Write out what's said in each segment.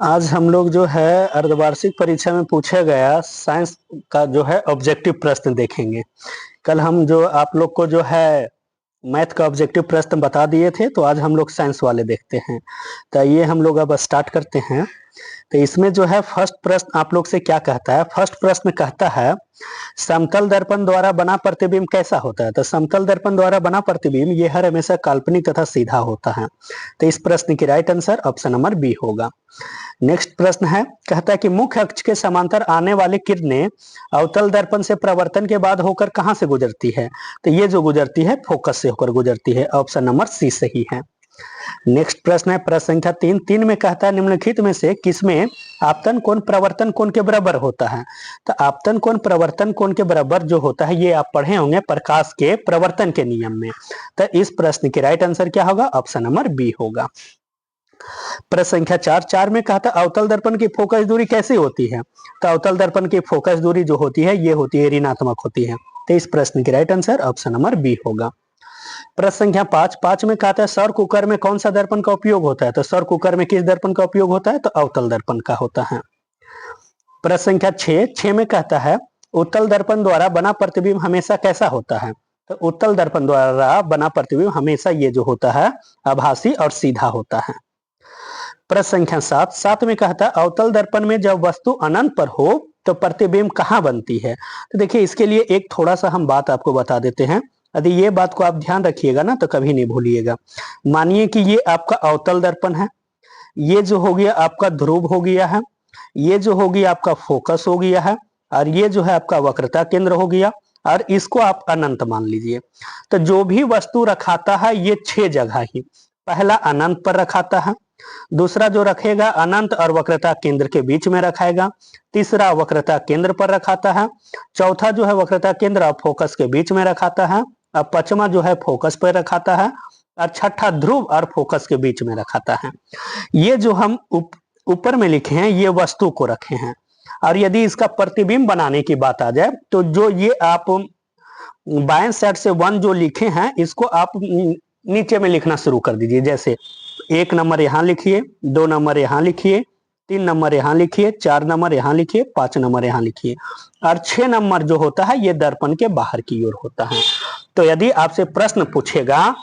आज हम लोग जो है अर्धवार्षिक परीक्षा में पूछा गया साइंस का जो है ऑब्जेक्टिव प्रश्न देखेंगे। कल हम जो आप लोग को जो है मैथ का ऑब्जेक्टिव प्रश्न बता दिए थे, तो आज हम लोग साइंस वाले देखते हैं। तो ये हम लोग अब स्टार्ट करते हैं। तो इसमें जो है फर्स्ट प्रश्न आप लोग से क्या कहता है? फर्स्ट प्रश्न कहता है समतल दर्पण द्वारा बना प्रतिबिंब कैसा होता है? तो समतल दर्पण द्वारा बना प्रतिबिंब ये हर हमेशा काल्पनिक तथा सीधा होता है। तो इस प्रश्न की right answer option number B होगा। नेक्स्ट प्रश्न है, कहता है कि मुख्य अक्ष के समांतर आने वाली किरणें अवतल दर्पण से प्रवर्तन के बाद होकर कहां से गुजरती है? तो ये जो गुजरती है फोकस से होकर गुजरती है। ऑप्शन नंबर सी सही है। नेक्स्ट प्रश्न है प्रश्न संख्या 3 में कहता है निम्नलिखित में से किसमें आपतन कोण प्रवर्तन कोण के बराबर होता है? तो आपतन कोण प्रवर्तन कोण के बराबर जो होता है ये आप पढ़े होंगे प्रकाश के प्रवर्तन के नियम में। तो इस प्रश्न की राइट आंसर क्या होगा? ऑप्शन नंबर बी होगा। प्रश्न संख्या 4 में कहता है अवतल दर्पण की फोकस दूरी कैसी होती है? तो अवतल दर्पण की फोकस दूरी जो होती है ये होती है ऋणात्मक होती है। तो इस प्रश्न की right answer option number B होगा। प्रश्न संख्या 5 में कहता है सौर कुकर में कौन सा दर्पण का उपयोग होता है? तो सौर कुकर में किस दर्पण का उपयोग होता है? तो अवतल दर्पण का होता है। प्रश्न संख्या 6 में कहता है उत्तल दर्पण द्वारा बना प्रतिबिंब हमेशा कैसा होता है? तो उत्तल दर्पण द्वारा बना प्रतिबिंब हमेशा ये जो होता है आभासी और सीधा होता है। प्रश्न संख्या 7 में कहता है अवतल दर्पण में जब वस्तु अनंत पर हो तो प्रतिबिंब कहाँ बनती है? तो देखिए इसके लिए एक थोड़ा सा हम बात आपको बता देते हैं। यदि ये बात को आप ध्यान रखिएगा ना तो कभी नहीं भूलिएगा। मानिए कि ये आपका अवतल दर्पण है, ये जो हो गया आपका ध्रुव हो गया है, ये जो हो गया आपका फोकस हो गया है, और ये जो है आपका वक्रता केंद्र हो गया, और इसको आप अनंत मान लीजिए। तो जो भी वस्तु रखाता है ये 6 जगह ही, पहला अनंत पर रखाता है, दूसरा जो रखेगा अनंत और वक्रता केंद्र के बीच में रखाएगा, तीसरा वक्रता केंद्र पर रखाता है, चौथा जो है वक्रता केंद्र और फोकस के बीच में रखाता है, और पांचवा जो है फोकस पर रखाता है, और छठा ध्रुव और फोकस के बीच में रखाता है। ये जो हम ऊपर में लिखे हैं ये वस्तु को रखे हैं। और यदि इसका प्रतिबिंब बनाने की बात आ जाए तो जो ये आप बाएं साइड से 1 जो लिखे हैं इसको आप नीचे में लिखना शुरू कर दीजिए। जैसे 1 नंबर यहां लिखिए, 2 नंबर यहां लिखिए, 3 नंबर यहां लिखिए, 4 नंबर यहां लिखिए, 5 नंबर यहां लिखिए, और 6 नंबर जो होता है ये दर्पण के बाहर की ओर होता है। तो यदि आपसे प्रश्न पूछेगा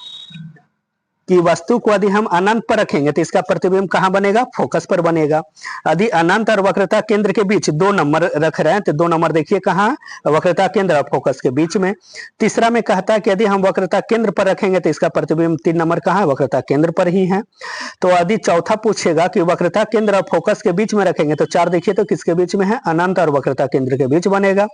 कि वस्तु को यदि हम अनंत पर रखेंगे तो इसका प्रतिबिंब कहां बनेगा? फोकस पर बनेगा। यदि अनंत और वक्रता केंद्र के बीच 2 नंबर रख रहे हैं तो 2 नंबर देखिए कहां? वक्रता केंद्र और फोकस के बीच में। तीसरा में कहता है कि यदि हम वक्रता केंद्र पर रखेंगे तो इसका प्रतिबिंब 3 नंबर कहां है? वक्रता केंद्र पर ही है। तो यदि चौथा पूछेगा कि वक्रता केंद्र और फोकस के बीच में रखेंगे तो 4 देखिए तो किसके बीच में है? अनंत और वक्रता केंद्र के बीच बनेगा।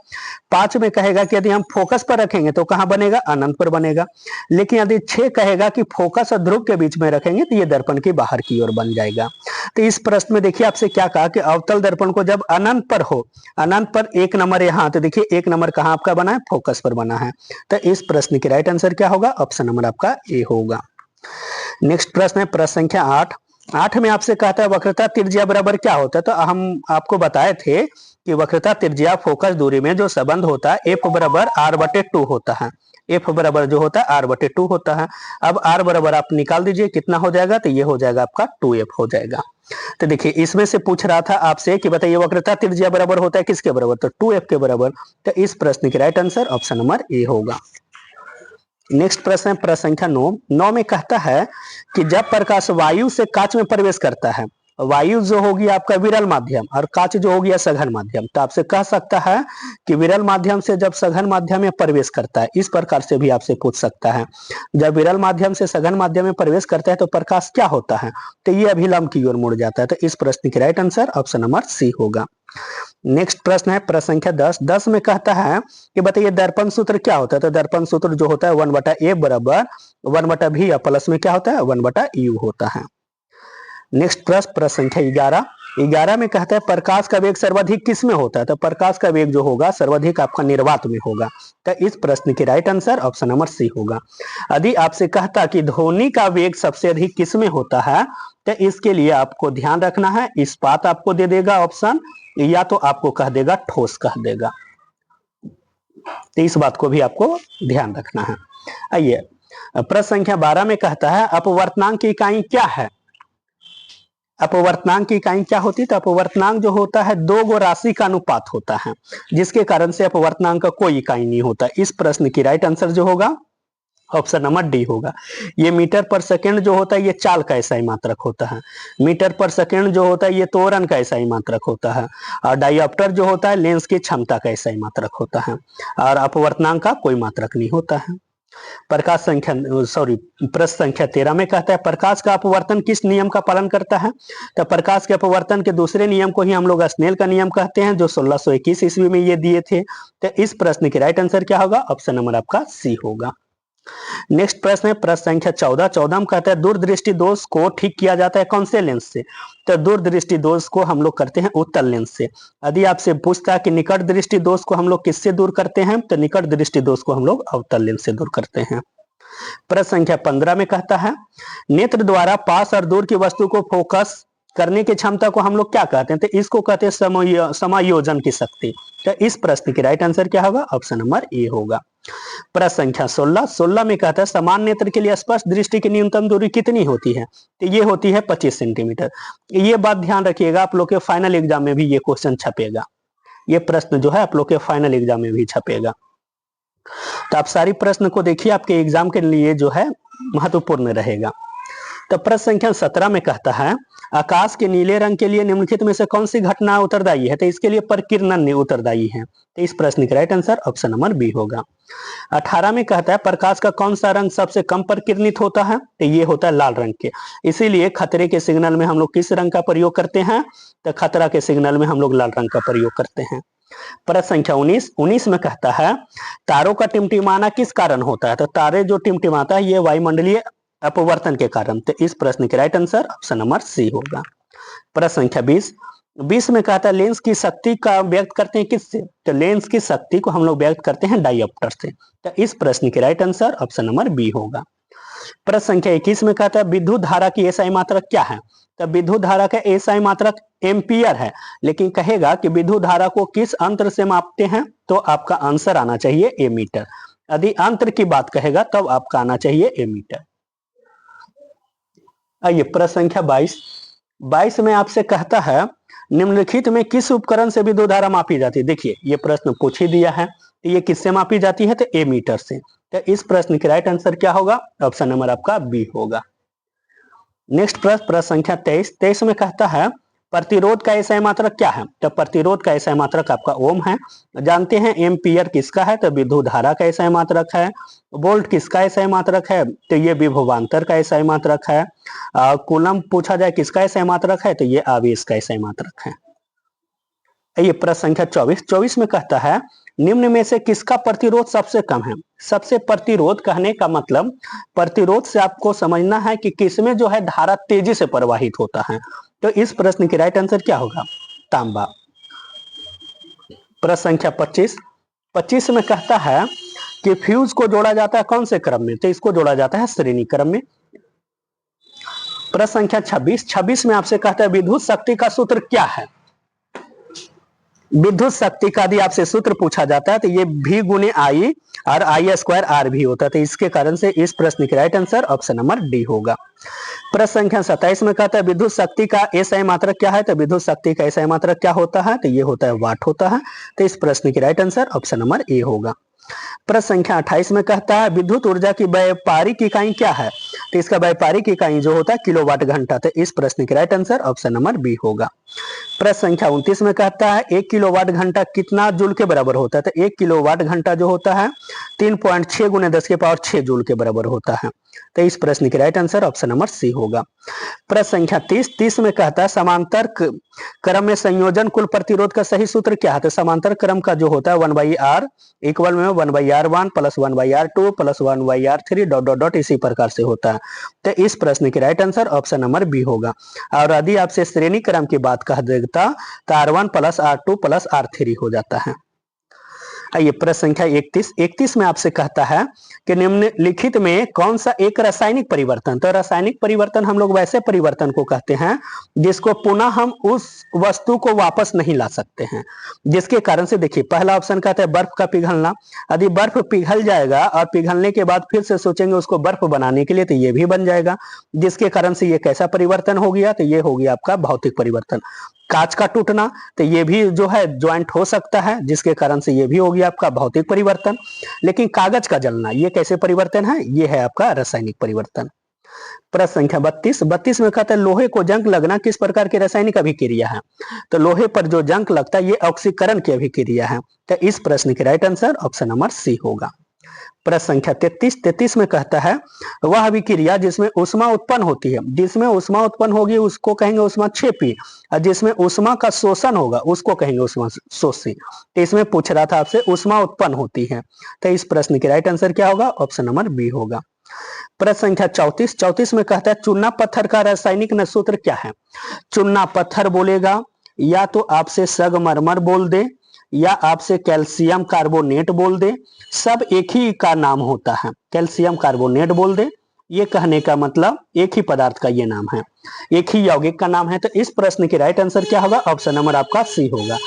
5 में कहेगा कि यदि हम फोकस पर रखेंगे तो कहां बनेगा? अनंत पर बनेगा। लेकिन यदि 6 कहेगा कि फोकस और ध्रुव के बीच में रखेंगे तो ये दर्पण की बाहर की ओर बन जाएगा। तो इस प्रश्न में देखिए आपसे क्या कहा कि अवतल दर्पण को जब अनंत पर हो, अनंत पर 1 नंबर यहां, तो देखिए 1 नंबर कहां आपका बना है? फोकस पर बना है। तो इस प्रश्न की राइट आंसर क्या होगा? ऑप्शन नंबर आपका ए होगा। नेक्स्ट प्रश्न है प्रश्न संख्या 8 में आपसे कहता है वक्रता त्रिज्या बराबर क्या होता है? तो हम आपको बताए थे कि वक्रता त्रिज्या फोकस दूरी में जो संबंध होता है एफ बराबर r/2 होता है। एफ बराबर जो होता है r/2 होता है। अब r बराबर आप निकाल दीजिए कितना हो जाएगा? तो ये हो जाएगा आपका 2f हो जाएगा। तो देखिए इसमें से पूछ रहा था आपसे कि बताइए वक्रता त्रिज्या बराबर होता है किसके बराबर? तो 2f के बराबर। तो इस प्रश्न की right answer option number A होगा। नेक्स्ट प्रश्न है प्रश्न संख्या 9 में कहता है कि जब प्रकाश वायु से कांच में प्रवेश करता है, वायु जो होगी आपका विरल माध्यम और कांच जो हो गया सघन माध्यम, तो आपसे कह सकता है कि विरल माध्यम से जब सघन माध्यम में प्रवेश करता है, इस प्रकार से भी आपसे पूछ सकता है। जब विरल माध्यम से सघन माध्यम में प्रवेश करता है तो प्रकाश क्या होता है? तो ये अभिलंब की ओर मुड़ जाता है। तो इस प्रश्न की right answer option number C होगा। नेक्स्ट प्रश्न है प्रश्न संख्या 10 में कहता है कि बताइए दर्पण सूत्र क्या होता है? तो दर्पण सूत्र जो होता है 1/a बराबर 1/v या प्लस में क्या होता है? 1/u होता है। नेक्स्ट प्रश्न संख्या 11 में कहता है प्रकाश का वेग सर्वाधिक किस में होता है? तो प्रकाश का वेग जो होगा सर्वाधिक आपका निर्वात में होगा। तो इस प्रश्न की right answer option number C होगा। यदि आपसे कहता कि ध्वनि का वेग सबसे अधिक किस में होता है तो इसके लिए आपको ध्यान रखना है, इस्पात आपको दे देगा ऑप्शन, या तो आपको कह देगा ठोस कह देगा। तो इस बात को भी आपको ध्यान रखना है। आइए प्रश्न संख्या 12 में कहता है अपवर्तनांक की इकाई क्या है? अपवर्तनांक की इकाई क्या होती है? तो अपवर्तनांक जो होता है दो गो राशि का अनुपात होता है, जिसके कारण से अपवर्तनांक का कोई इकाई नहीं होता। इस प्रश्न की राइट आंसर जो होगा ऑप्शन नंबर डी होगा। ये मीटर पर सेकंड जो होता है ये चाल का ऐसा ही मात्रक होता है। मीटर पर सेकंड जो होता है ये त्वरण का ऐसा ही मात्रक होता है। और डायोप्टर जो होता है लेंस की क्षमता का ऐसा ही मात्रक होता है। और अपवर्तनांक का कोई मात्रक नहीं होता है। प्रकाश संख्या प्रश्न संख्या 13 में कहता है प्रकाश का अपवर्तन किस नियम का पालन करता है? तो प्रकाश के अपवर्तन के दूसरे नियम को ही हम लोग स्नेल का नियम कहते हैं, जो 1621 ईस्वी में ये दिए थे। तो इस प्रश्न की राइट आंसर क्या होगा? ऑप्शन नंबर आपका सी होगा। नेक्स्ट प्रश्न है प्रश्न संख्या 14 में कहता है दूरदृष्टि दोष को ठीक किया जाता है कौन से लेंस से? तो दूरदृष्टि दोष को हम लोग करते हैं उत्तल लेंस से। यदि आपसे पूछता है कि निकट दृष्टि दोष को हम लोग किससे दूर करते हैं? तो निकट दृष्टि दोष को हम लोग अवतल लेंस से दूर करते हैं। प्रश्न संख्या 15 में कहता है नेत्र द्वारा पास और दूर की वस्तु को फोकस करने की क्षमता को हम लोग क्या कहते हैं? तो इसको कहते हैं समायोजन की शक्ति। तो इस प्रश्न की राइट आंसर क्या होगा? ऑप्शन नंबर ए होगा। प्रश्न संख्या 16 में कहता है समान नेत्र के लिए स्पष्ट दृष्टि की न्यूनतम दूरी कितनी होती है? तो ये होती है 25 सेंटीमीटर। ये बात ध्यान रखिएगा, आप लोग के फाइनल एग्जाम में भी ये क्वेश्चन छपेगा। ये प्रश्न जो है आप लोग के फाइनल एग्जाम में भी छपेगा। तो आप सारी प्रश्न को देखिए, आपके एग्जाम के लिए जो है महत्वपूर्ण रहेगा। तो प्रश्न संख्या 17 में कहता है आकाश के नीले रंग के लिए निम्नलिखित में से कौन सी घटना उत्तरदायी है? तो इसके लिए प्रकीर्णन उत्तरदायी है। तो इस प्रश्न का right answer option number B होगा। 18 में कहता है प्रकाश का कौन सा रंग सबसे कम प्रकीर्णित होता है? तो ये होता है लाल रंग के। इसीलिए खतरे के सिग्नल में हम लोग किस रंग का प्रयोग करते हैं? तो खतरा के सिग्नल में हम लोग लाल रंग का प्रयोग करते हैं। प्रश्न संख्या 19 में कहता है तारों का टिमटिमाना किस कारण होता है? तो तारे जो टिमटिमाता है ये वायुमंडलीय अपवर्तन के कारण। तो इस प्रश्न के right answer option number C होगा। प्रश्न संख्या 20 में कहता है लेंस की शक्ति का व्यक्त करते हैं किससे? तो लेंस की शक्ति को हम लोग व्यक्त करते हैं डायोप्टर से। तो इस प्रश्न के right answer option number B होगा। प्रश्न संख्या 21 में कहता है विद्युत धारा की एसआई मात्रक क्या है? तो विद्युत धारा का एसआई मात्रक एम्पियर है, लेकिन कहेगा कि विद्युत धारा को किस अंतर से मापते हैं? तो आपका आंसर आना चाहिए ए मीटर। यदि अंतर की बात कहेगा तब आपका आना चाहिए ए मीटर। आइए प्रश्न संख्या 22 में आपसे कहता है निम्नलिखित में किस उपकरण से विद्युत धारा मापी जाती है? देखिए ये प्रश्न पूछ ही दिया है, ये किससे मापी जाती है? तो ए मीटर से। तो इस प्रश्न की राइट आंसर क्या होगा? ऑप्शन नंबर आपका बी होगा। नेक्स्ट प्रश्न संख्या 23 में कहता है प्रतिरोध का एसआई मात्रक क्या है? तो प्रतिरोध का एसआई मात्रक आपका ओम है। जानते हैं एम्पियर किसका है? तो विद्युत धारा का एसआई मात्रक है। वोल्ट किसका एसआई मात्रक है? तो ये विभवांतर का एसआई मात्रक है। कूलम पूछा जाए किसका एसआई मात्रक है? तो ये आवेश का एसआई मात्रक है। ये प्रश्न संख्या 24 में कहता है निम्न में से किसका प्रतिरोध सबसे कम है? सबसे प्रतिरोध कहने का मतलब प्रतिरोध से आपको समझना है कि किसमें जो है धारा तेजी से प्रवाहित होता है। तो इस प्रश्न की राइट आंसर क्या होगा? तांबा। प्रश्न संख्या 25 में कहता है कि फ्यूज को जोड़ा जाता है कौन से क्रम में? तो इसको जोड़ा जाता है श्रेणी क्रम में। प्रश्न संख्या 26 में आपसे कहता है विद्युत शक्ति का सूत्र क्या है? विद्युत शक्ति का यदि आपसे सूत्र पूछा जाता है तो ये V गुने आई और आई स्क्वायर आर भी होता है। तो इसके कारण से इस प्रश्न की right answer option number D होगा। प्रश्न संख्या 27 में कहता है विद्युत शक्ति का एसआई मात्रक क्या है? तो विद्युत शक्ति का एसआई मात्रक क्या होता है? तो ये होता है वाट होता है। तो इस प्रश्न की right answer option number A होगा। प्रश्न संख्या 28 में कहता है विद्युत ऊर्जा की व्यापारिक इकाई क्या है? तो इसका व्यापारिक इकाई जो होता है किलोवाट घंटा। तो इस प्रश्न की right answer option number B होगा। प्रश्न संख्या 29 में कहता है 1 किलोवाट घंटा कितना जूल के बराबर होता है? तो 1 किलोवाट घंटा जो होता है 3.6 गुने 10 के पावर 6 जूल के बराबर होता है। तो इस प्रश्न की right answer option number C होगा। प्रश्न संख्या 30 में कहता है समांतर क्रम में संयोजन कुल प्रतिरोध का सही सूत्र क्या है? तो समांतर क्रम का जो होता है 1/r इक्वल में 1/r1 plus 1/r2 plus 1/r3 dot dot dot इसी प्रकार से होता है। तो इस प्रश्न की right answer option number B होगा। और यदि आपसे श्रेणी क्रम की बात कह देता तो r1 plus r2 plus r3 हो जाता है। आइए प्रश्न संख्या 31 में आपसे कहता है कि निम्नलिखित में कौन सा एक रासायनिक परिवर्तन, तो रासायनिक परिवर्तन हम लोग वैसे परिवर्तन को कहते हैं जिसको पुनः हम उस वस्तु को वापस नहीं ला सकते हैं, जिसके कारण से देखिए पहला ऑप्शन कहता है बर्फ का पिघलना। यदि बर्फ पिघल जाएगा और पिघलने के बाद फिर से सोचेंगे उसको बर्फ बनाने के लिए तो ये भी बन जाएगा, जिसके कारण से ये कैसा परिवर्तन हो गया, तो ये हो गया आपका भौतिक परिवर्तन। कांच का टूटना, तो ये भी जो है ज्वाइंट हो सकता है, जिसके कारण से ये भी हो गया आपका भौतिक परिवर्तन। लेकिन कागज का जलना ये कैसे परिवर्तन है, ये है आपका रासायनिक परिवर्तन। प्रश्न संख्या 32 में कहता है लोहे को जंग लगना किस प्रकार की रासायनिक अभिक्रिया है, तो लोहे पर जो जंग लगता है ये ऑक्सीकरण की अभिक्रिया है। तो इस प्रश्न के right answer option number C होगा। प्रश्न संख्या 33 में कहता है वह अभिक्रिया जिसमें ऊष्मा उत्पन्न होती है, जिसमें ऊष्मा उत्पन्न होगी उसको कहेंगे ऊष्माक्षेपी, और जिसमें ऊष्मा का शोषण होगा उसको कहेंगे ऊष्मा शोषी। तो इसमें पूछ रहा था आपसे ऊष्मा उत्पन्न होती है, तो इस प्रश्न के राइट आंसर क्या होगा, ऑप्शन नंबर बी होगा। प्रश्न संख्या 34 में कहता है चूना पत्थर का रासायनिक सूत्र क्या है। चूना पत्थर बोलेगा, या तो आपसे संगमरमर बोल दे, या आपसे कैल्शियम कार्बोनेट बोल दे, सब एक ही का नाम होता है, कैल्शियम कार्बोनेट बोल दे, ये कहने का मतलब एक ही पदार्थ का ये नाम है, एक ही यौगिक का नाम है। तो इस प्रश्न के राइट आंसर क्या होगा, ऑप्शन नंबर आपका सी होगा।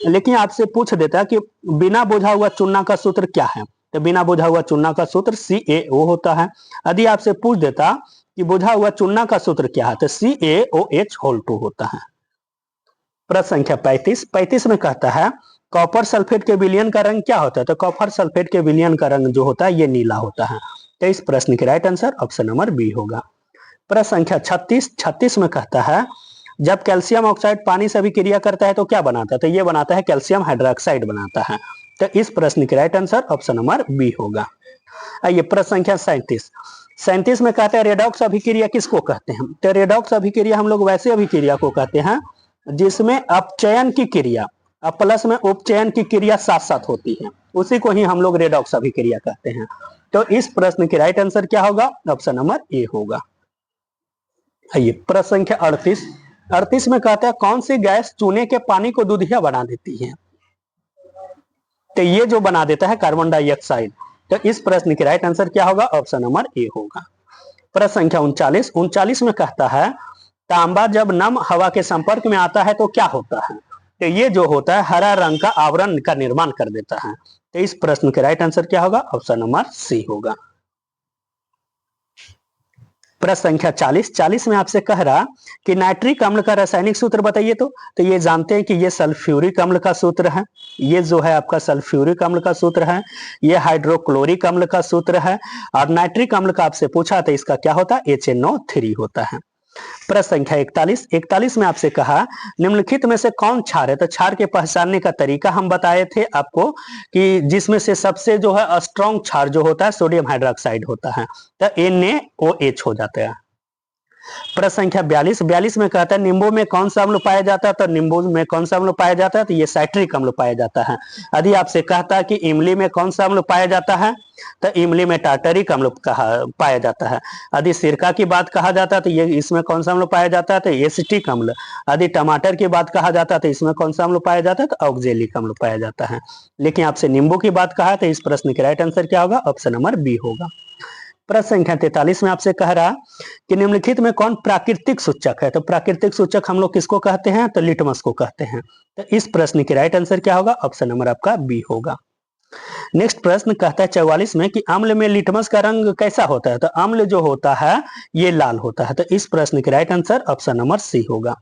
लेकिन आपसे पूछ देता है कि बिना बोझा हुआ चूना का सूत्र क्या है, तो बिना बोझा हुआ चूना का सूत्र CaO होता है। यदि आपसे पूछ देता कि बोझा हुआ चूना का सूत्र क्या है, तो CaOH2 होता है। प्रश्न संख्या 35 में कहता है कॉपर सल्फेट के विलयन का रंग क्या होता है, तो कॉपर सल्फेट के विलयन का रंग जो होता है ये नीला होता है। तो इस प्रश्न के right answer option number B होगा। प्रश्न संख्या 36 में कहता है जब कैल्शियम ऑक्साइड पानी से अभिक्रिया करता है तो क्या बनाता है, तो ये बनाता है कैल्शियम हाइड्रोक्साइड बनाता है। तो इस प्रश्न के right answer option number B होगा। आइए प्रश्न संख्या 37 में कहता है रेडॉक्स अभिक्रिया किसको कहते हैं, तो रेडॉक्स अभिक्रिया हम लोग वैसे अभिक्रिया को कहते हैं जिसमें अपचयन की क्रिया प्लस में उपचयन की क्रिया साथ साथ होती है, उसी को ही हम लोग रेडॉक्स अभिक्रिया कहते हैं। तो इस प्रश्न के राइट आंसर क्या होगा, ऑप्शन नंबर ए होगा। आइए प्रश्न संख्या 38 में कहता है कौन सी गैस चूने के पानी को दूधिया बना देती है, तो ये जो बना देता है कार्बन डाइऑक्साइड। तो इस प्रश्न के राइट आंसर क्या होगा, ऑप्शन नंबर ए होगा। प्रश्न संख्या 39 में कहता है तांबा जब नम हवा के संपर्क में आता है तो क्या होता है, तो ये जो होता है हरा रंग का आवरण का निर्माण कर देता है। तो इस प्रश्न के राइट आंसर क्या होगा, ऑप्शन नंबर सी होगा। प्रश्न संख्या 40 में आपसे कह रहा कि नाइट्रिक अम्ल का रासायनिक सूत्र बताइए। तो ये जानते हैं कि ये सल्फ्यूरिक अम्ल का सूत्र है, ये जो है आपका सल्फ्यूरिक अम्ल का सूत्र है, ये हाइड्रोक्लोरिक अम्ल का सूत्र है, और नाइट्रिक अम्ल का आपसे पूछा तो इसका क्या होता है, HNO3 होता है। प्रश्न संख्या 41 में आपसे कहा निम्नलिखित में से कौन क्षार है, तो क्षार के पहचानने का तरीका हम बताए थे आपको कि जिसमें से सबसे जो है स्ट्रॉन्ग क्षार जो होता है सोडियम हाइड्रोक्साइड होता है, तो NaOH हो जाता है। प्रश्न संख्या 42 में कहता है नींबू में कौन सा अम्ल पाया जाता है, तो नींबू में कौन सा अम्ल पाया जाता है, तो ये साइट्रिक अम्ल पाया जाता है। यदि आपसे कहता है कि इमली में कौन सा अम्ल पाया जाता है, तो इमली में टार्टरिक अम्ल पाया जाता है। यदि सिरका की बात कहा जाता है तो ये इसमें कौन सा अम्ल पाया जाता है, तो एसिटिक अम्ल। यदि टमाटर की बात कहा जाता है तो इसमें कौन सा अम्ल पाया जाता है, तो ऑक्जेलिक अम्ल पाया जाता है। लेकिन आपसे नींबू की बात कहा तो इस प्रश्न के राइट आंसर क्या होगा, ऑप्शन नंबर बी होगा। प्रश्न संख्या 43 में आपसे कह रहा कि निम्नलिखित में कौन प्राकृतिक सूचक है, तो प्राकृतिक सूचक हम लोग किसको कहते हैं, तो लिटमस को कहते हैं। तो इस प्रश्न के राइट आंसर क्या होगा, ऑप्शन नंबर आपका बी होगा। नेक्स्ट प्रश्न कहता है 44 में कि अम्ल में लिटमस का रंग कैसा होता है, तो अम्ल जो होता है ये लाल होता है। तो इस प्रश्न के right answer option number C होगा।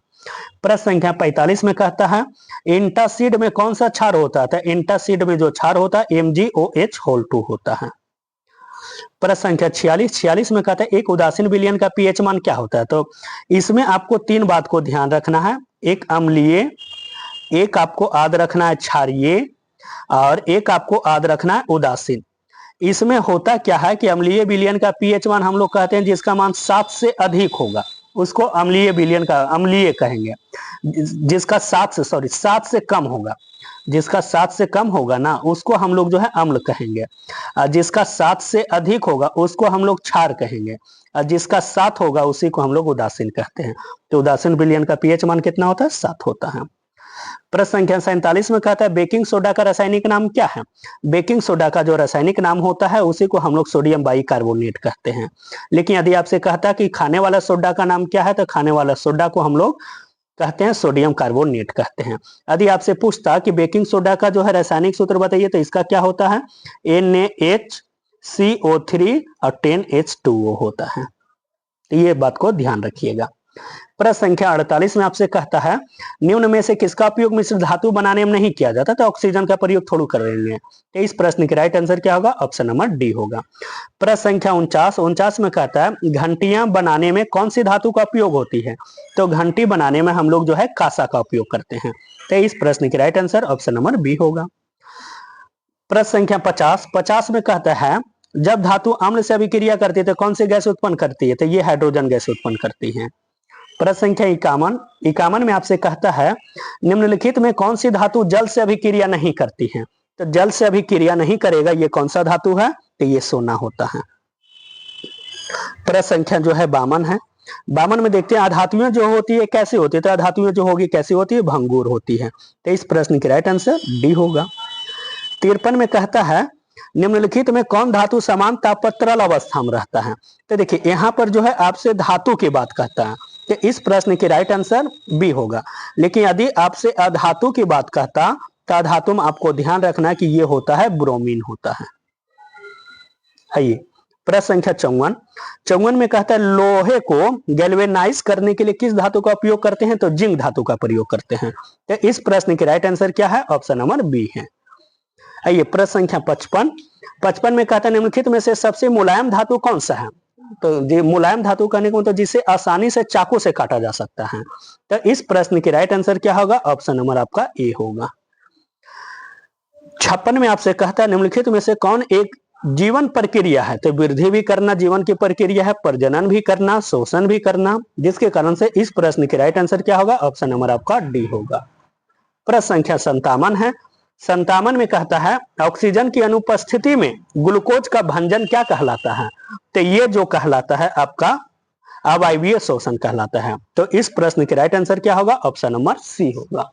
प्रश्न संख्या 45 में कहता है एंटासिड में कौन सा क्षार होता है, तो एंटासिड में जो क्षार होता है MgOH2 होता है। प्रश्न संख्या 46 में कहता है एक उदासीन विलयन का पीएच मान क्या होता है, तो इसमें आपको 3 बात को ध्यान रखना है, एक अम्लीय, एक आपको याद रखना है क्षारीय, और एक आपको याद रखना है उदासीन। इसमें होता क्या है कि अम्लीय विलयन का पीएच मान हम लोग कहते हैं जिसका मान 7 से अधिक होगा उसको अम्लीय विलयन का अम्लीय कहेंगे, जिसका 7 से कम होगा, जिसका 7 से कम होगा ना उसको हम लोग जो है अम्ल कहेंगे, और जिसका 7 से अधिक होगा उसको हम लोग क्षार कहेंगे, और जिसका 7 होगा उसी को हम लोग उदासीन कहते हैं। तो उदासीन विलयन का पीएच मान कितना होता है, 7 होता है। प्रश्न संख्या 47 में कहता है बेकिंग सोडा का रासायनिक नाम क्या है। बेकिंग सोडा का जो रासायनिक नाम होता है उसी को हम लोग सोडियम बाइकार्बोनेट कहते हैं। लेकिन यदि आपसे कहता है कि खाने वाला सोडा का नाम क्या है, तो खाने वाला सोडा को हम लोग कहते हैं सोडियम कार्बोनेट कहते हैं। यदि आपसे पूछता कि बेकिंग सोडा का जो है रासायनिक सूत्र बताइए, तो इसका क्या होता है, NaHCO3 और 10H2O होता है। तो ये बात को ध्यान रखिएगा। प्रश्न संख्या 48 में आपसे कहता है निम्न में से किसका उपयोग मिश्र धातु बनाने में नहीं किया जाता, तो ऑक्सीजन का प्रयोग थोड़ा कर रहे हैं। तो इस प्रश्न के राइट आंसर क्या होगा, ऑप्शन नंबर डी होगा। प्रश्न संख्या 49 में कहता है घंटियां बनाने में कौन सी धातु का उपयोग होती है, तो घंटी बनाने में हम लोग जो है कांसा का उपयोग करते हैं। तो इस प्रश्न के right answer option number B होगा। प्रश्न संख्या 50 में कहता है जब धातु अम्ल से अभिक्रिया करती है तो कौन सी गैस उत्पन्न करती है, तो ये हाइड्रोजन गैस उत्पन्न करती है। प्रश्न संख्या 51 में आपसे कहता है निम्नलिखित में कौन सी धातु जल से अभिक्रिया नहीं करती है, तो जल से अभिक्रिया नहीं करेगा ये कौन सा धातु है, तो ये सोना होता है। प्रश्न संख्या जो है 52 है। 52 में देखते हैं अधातुएं जो होती है कैसे होती है, तो अधातुएं जो होगी कैसी होती है, भंगुर होती है। तो इस प्रश्न की राइट आंसर डी होगा। 53 में कहता है निम्नलिखित में कौन धातु समान ताप पर तरल अवस्था में रहता है, तो देखिए यहाँ पर जो है आपसे धातु की बात कहता है, तो इस प्रश्न की राइट आंसर बी होगा। लेकिन यदि आपसे अधातु की बात कहता तो अधातु में आपको ध्यान रखना कि ये होता है ब्रोमीन होता है। आइए प्रश्न संख्या 54 में कहता है लोहे को गैल्वेनाइज करने के लिए किस धातु का उपयोग करते हैं, तो जिंक धातु का प्रयोग करते हैं। तो इस प्रश्न की राइट आंसर क्या है, ऑप्शन नंबर बी है। आइए प्रश्न संख्या 55 में कहता है निम्नलिखित में से सबसे मुलायम धातु कौन सा है, तो मुलायम धातु कहने को तो जिसे आसानी से चाकू से काटा जा सकता है। तो इस प्रश्न की राइट आंसर क्या होगा, ऑप्शन नंबर आपका ए होगा। 56 में आपसे कहता है निम्नलिखित में से कौन एक जीवन प्रक्रिया है, तो वृद्धि भी करना जीवन की प्रक्रिया है, प्रजनन भी करना, शोषण भी करना, जिसके कारण से इस प्रश्न की राइट आंसर क्या होगा, ऑप्शन नंबर आपका डी होगा। प्रश्न संख्या 57 है। 57 में कहता है ऑक्सीजन की अनुपस्थिति में ग्लूकोज का भंजन क्या कहलाता है, तो ये जो कहलाता है आपका अवायवीय शोषण कहलाता है। तो इस प्रश्न की राइट आंसर क्या होगा, ऑप्शन नंबर सी होगा।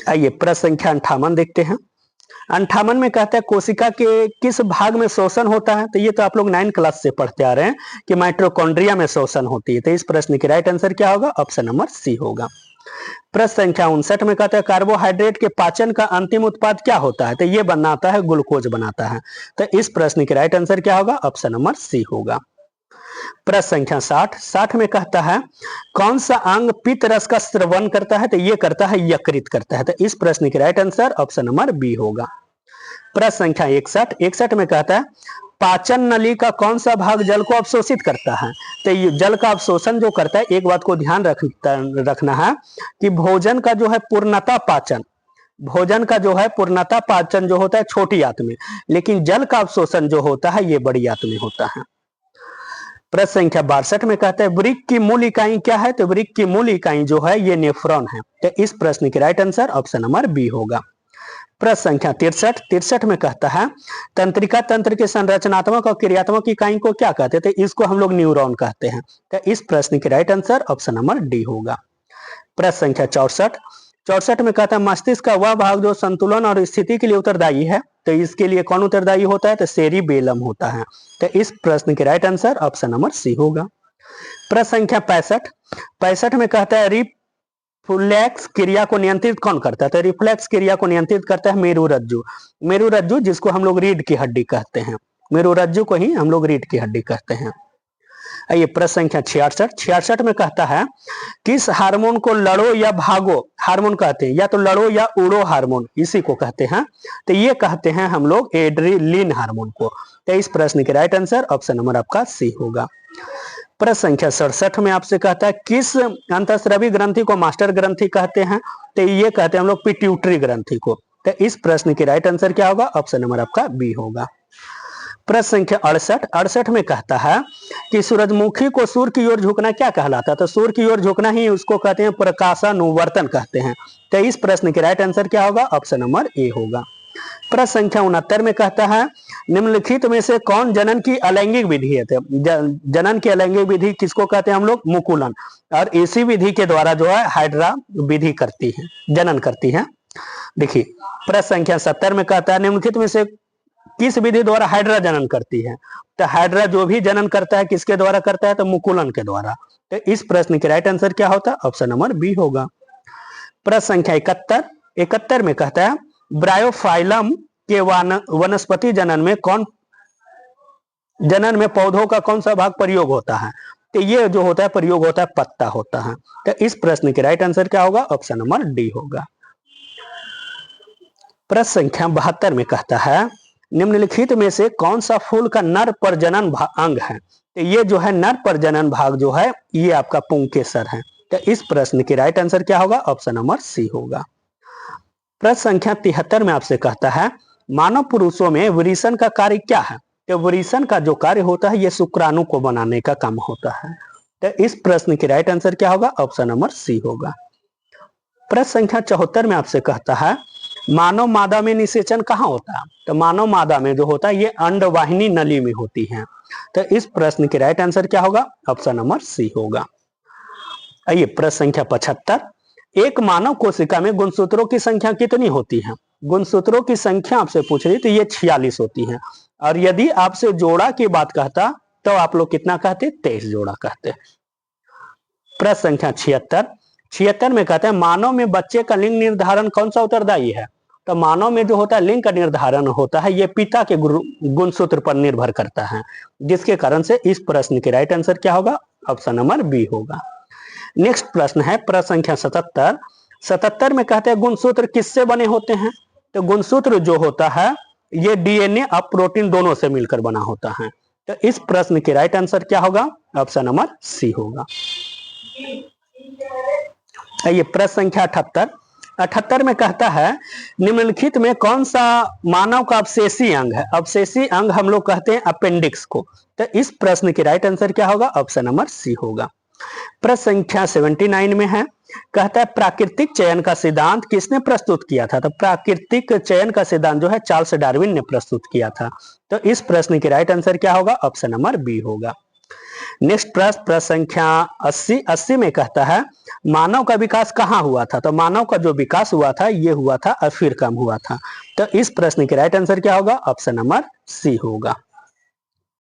आइए प्रश्न संख्या 58 देखते हैं। 58 में कहता है कोशिका के किस भाग में शोषण होता है, तो ये तो आप लोग 9 क्लास से पढ़ते आ रहे हैं कि माइटोकॉन्ड्रिया में शोषण होती है। तो इस प्रश्न की राइट आंसर क्या होगा, ऑप्शन नंबर सी होगा। प्रश्न संख्या 59 में कहता है कार्बोहाइड्रेट के पाचन का अंतिम उत्पाद क्या होता है, तो ये बनाता है ग्लूकोज बनाता है। तो इस प्रश्न की राइट आंसर क्या होगा, ऑप्शन नंबर सी होगा। प्रश्न संख्या 60 में कहता है कौन सा अंग पित्त रस का स्रवण करता है, तो ये करता है यकृत करता है। तो इस प्रश्न की right answer option number B होगा। प्रश्न संख्या 61 में कहता है पाचन नली का कौन सा भाग जल को अवशोषित करता है, तो ये जल का अवशोषण जो करता है, एक बात को ध्यान रखना है कि भोजन का जो है पूर्णता पाचन, भोजन का जो है पूर्णता पाचन जो होता है छोटी आंत में, लेकिन जल का अवशोषण जो होता है ये बड़ी आंत में होता है। प्रश्न संख्या 62 में कहता है वृक्क की मूल इकाई क्या है, तो वृक्क की मूल इकाई जो है ये नेफ्रॉन है। तो इस प्रश्न की right answer option number B होगा। प्रश्न संख्या 63 में कहता है तंत्रिका तंत्र के संरचनात्मक और क्रियात्मक इकाई को क्या कहते हैं, तो इसको हम लोग न्यूरॉन कहते हैं। तो इस प्रश्न की right answer option number D होगा। प्रश्न संख्या 64 में कहता है मस्तिष्क का वह भाग जो संतुलन और स्थिति के लिए उत्तरदायी है, तो इसके लिए कौन उत्तरदायी होता है, तो सेरिबेलम होता है। तो इस प्रश्न की right answer option number C होगा। प्रश्न संख्या 65 में कहता है रिफ्लेक्स क्रिया को नियंत्रित कौन करता है, तो रिफ्लेक्स क्रिया को नियंत्रित करता है मेरुरज्जु। मेरुरज्जु जिसको हम लोग रीढ़ की हड्डी कहते हैं, मेरुरज्जु को ही हम लोग रीढ़ की हड्डी कहते हैं। आइए प्रश्न संख्या 66 में कहता है किस हार्मोन को लड़ो या भागो हार्मोन कहते हैं, या तो लड़ो या उड़ो हार्मोन इसी को कहते हैं, तो ये कहते हैं हम लोग एड्रेनलिन हार्मोन को। तो इस प्रश्न की राइट आंसर ऑप्शन नंबर आपका सी होगा। प्रश्न संख्या 67 में आपसे कहता है किस अंतःस्रावी ग्रंथि को मास्टर ग्रंथि कहते हैं, तो ये कहते हैं हम लोग पिट्यूटरी ग्रंथि को। तो इस प्रश्न की राइट आंसर क्या होगा, ऑप्शन नंबर आपका बी होगा। प्रश्न संख्या 68 में कहता है कि सूरजमुखी को सूर्य की ओर झुकना क्या कहलाता है, तो सूर्य की ओर झुकना ही उसको कहते हैं प्रकाशानुवर्तन कहते हैं। तो इस प्रश्न की राइट आंसर क्या होगा, ऑप्शन नंबर ए होगा। प्रश्न संख्या 69 में कहता है निम्नलिखित में से कौन जनन की अलैंगिक विधि है। तो जनन की अलैंगिक विधि किसको कहते हैं हम लोग, मुकुलन, और इसी विधि के द्वारा जो है हाइड्रा विधि करती है, जनन करती है। देखिए प्रश्न संख्या 70 में कहता है निम्नलिखित में से किस विधि द्वारा हाइड्रा जनन करती है। तो हाइड्रा जो भी जनन करता है किसके द्वारा करता है, तो मुकुलन के द्वारा। तो इस प्रश्न के राइट आंसर क्या होता है, ऑप्शन नंबर बी होगा। प्रश्न संख्या 71 में कहता है ब्रायोफाइलम के वनस्पति जनन में पौधों का कौन सा भाग प्रयोग होता है। तो ये जो होता है प्रयोग होता है पत्ता होता है। तो इस प्रश्न के राइट आंसर क्या होगा, ऑप्शन नंबर डी होगा। प्रश्न संख्या 72 में कहता है निम्नलिखित में से कौन सा फूल का नर प्रजनन अंग है। तो ये जो है नर प्रजनन भाग जो है ये आपका पुंकेसर है। तो इस प्रश्न के राइट आंसर क्या होगा, ऑप्शन नंबर सी होगा। प्रश्न संख्या 73 में आपसे कहता है मानव पुरुषों में वृषण का कार्य क्या है। तो वृषण का जो कार्य होता है ये शुक्राणु को बनाने का काम होता है। तो इस प्रश्न के राइट आंसर क्या होगा, ऑप्शन नंबर सी होगा। प्रश्न संख्या 74 में आपसे कहता है मानव मादा में निषेचन कहाँ होता है। तो मानव मादा में जो होता है ये अंडवाहिनी नली में होती है। तो इस प्रश्न के राइट आंसर क्या होगा, ऑप्शन नंबर सी होगा। आइए प्रश्न संख्या 75, एक मानव कोशिका में गुणसूत्रों की संख्या कितनी होती है। गुणसूत्रों की संख्या आपसे पूछ रही तो ये 46 होती है। और यदि आपसे जोड़ा की बात कहता तो आप लोग कितना कहते, 23 जोड़ा कहते। प्रश्न संख्या 76 में कहते हैं मानव में बच्चे का लिंग निर्धारण कौन सा उत्तरदायी है। तो मानव में जो होता है लिंग का निर्धारण होता है ये पिता के गुणसूत्र पर निर्भर करता है, जिसके कारण से इस प्रश्न के राइट आंसर क्या होगा, ऑप्शन नंबर बी होगा। नेक्स्ट प्रश्न है प्रश्न संख्या 77 में कहते हैं गुणसूत्र किससे बने होते हैं। तो गुणसूत्र जो होता है ये डीएनए और प्रोटीन दोनों से मिलकर बना होता है। तो इस प्रश्न के राइट आंसर क्या होगा, ऑप्शन नंबर सी होगा। ये प्रश्न संख्या 78 में कहता है निम्नलिखित में कौन सा मानव का अवशेषी अंग है। अवशेषी अंग हम लोग कहते हैं अपेंडिक्स को। तो इस प्रश्न के राइट आंसर क्या होगा, ऑप्शन नंबर सी होगा। प्रश्न संख्या 79 में है कहता है प्राकृतिक चयन का सिद्धांत किसने प्रस्तुत किया था। तो प्राकृतिक चयन का सिद्धांत जो है चार्ल्स डार्विन ने प्रस्तुत किया था। तो इस प्रश्न के राइट आंसर क्या होगा, ऑप्शन नंबर बी होगा। नेक्स्ट प्रश्न संख्या 80 में कहता है मानव का विकास कहाँ हुआ था। तो मानव का जो विकास हुआ था ये हुआ था अफ्रीका में हुआ था। तो इस प्रश्न के राइट आंसर क्या होगा, ऑप्शन नंबर सी होगा।